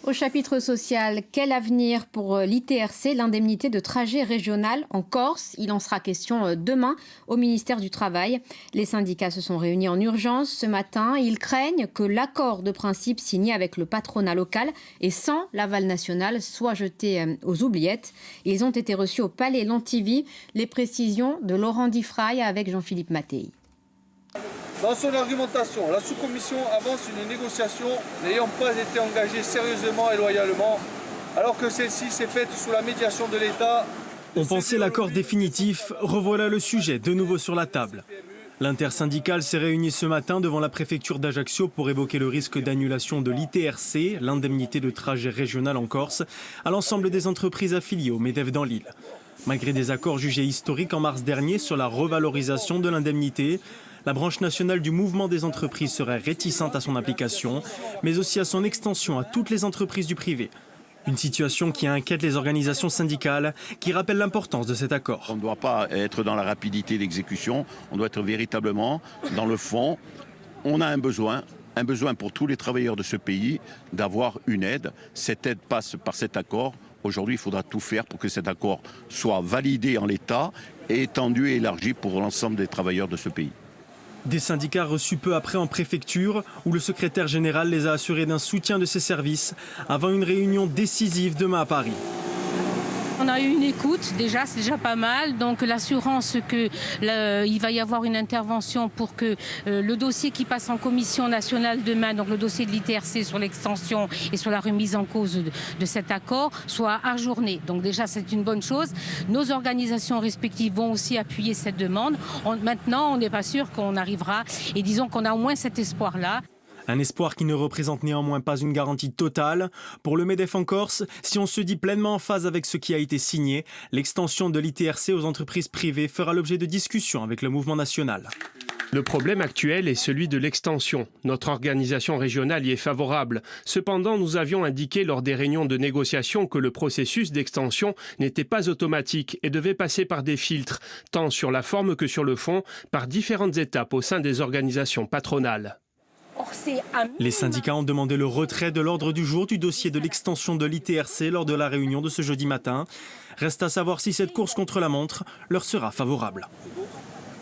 Au chapitre social, quel avenir pour l'ITRC, l'indemnité de trajet régional en Corse? Il en sera question demain au ministère du Travail. Les syndicats se sont réunis en urgence ce matin. Ils craignent que l'accord de principe signé avec le patronat local et sans l'aval national soit jeté aux oubliettes. Ils ont été reçus au Palais Lantivy. Les précisions de Laurent Diffraille avec Jean-Philippe Mattei. Dans son argumentation, la sous-commission avance une négociation n'ayant pas été engagée sérieusement et loyalement, alors que celle-ci s'est faite sous la médiation de l'État. On pensait l'accord définitif, revoilà le sujet de nouveau sur la table. L'intersyndicale s'est réunie ce matin devant la préfecture d'Ajaccio pour évoquer le risque d'annulation de l'ITRC, l'indemnité de trajet régional en Corse, à l'ensemble des entreprises affiliées au MEDEF dans l'île. Malgré des accords jugés historiques en mars dernier sur la revalorisation de l'indemnité, la branche nationale du mouvement des entreprises serait réticente à son application, mais aussi à son extension à toutes les entreprises du privé. Une situation qui inquiète les organisations syndicales, qui rappellent l'importance de cet accord. On ne doit pas être dans la rapidité d'exécution, on doit être véritablement dans le fond. On a un besoin pour tous les travailleurs de ce pays d'avoir une aide. Cette aide passe par cet accord. Aujourd'hui, il faudra tout faire pour que cet accord soit validé en l'état et étendu et élargi pour l'ensemble des travailleurs de ce pays. Des syndicats reçus peu après en préfecture, où le secrétaire général les a assurés d'un soutien de ses services avant une réunion décisive demain à Paris. On a eu une écoute, déjà, c'est déjà pas mal. Donc l'assurance qu'il va y avoir une intervention pour que le dossier qui passe en commission nationale demain, donc le dossier de l'ITRC sur l'extension et sur la remise en cause de cet accord, soit ajourné. Donc déjà, c'est une bonne chose. Nos organisations respectives vont aussi appuyer cette demande. Maintenant, on n'est pas sûr qu'on arrivera. Et disons qu'on a au moins cet espoir-là. Un espoir qui ne représente néanmoins pas une garantie totale. Pour le MEDEF en Corse, si on se dit pleinement en phase avec ce qui a été signé, l'extension de l'ITRC aux entreprises privées fera l'objet de discussions avec le mouvement national. Le problème actuel est celui de l'extension. Notre organisation régionale y est favorable. Cependant, nous avions indiqué lors des réunions de négociation que le processus d'extension n'était pas automatique et devait passer par des filtres, tant sur la forme que sur le fond, par différentes étapes au sein des organisations patronales. Les syndicats ont demandé le retrait de l'ordre du jour du dossier de l'extension de l'ITRC lors de la réunion de ce jeudi matin. Reste à savoir si cette course contre la montre leur sera favorable.